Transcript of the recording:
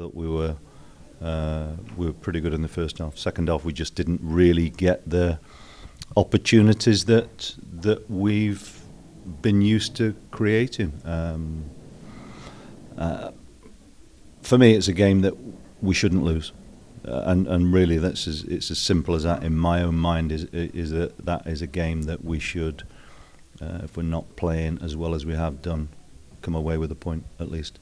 thought we were pretty good in the first half. Second half, we just didn't really get the opportunities that we've been used to creating. For me, it's a game that we shouldn't lose, and really, it's as simple as that in my own mind. Is that is a game that we should, if we're not playing as well as we have done, come away with a point at least.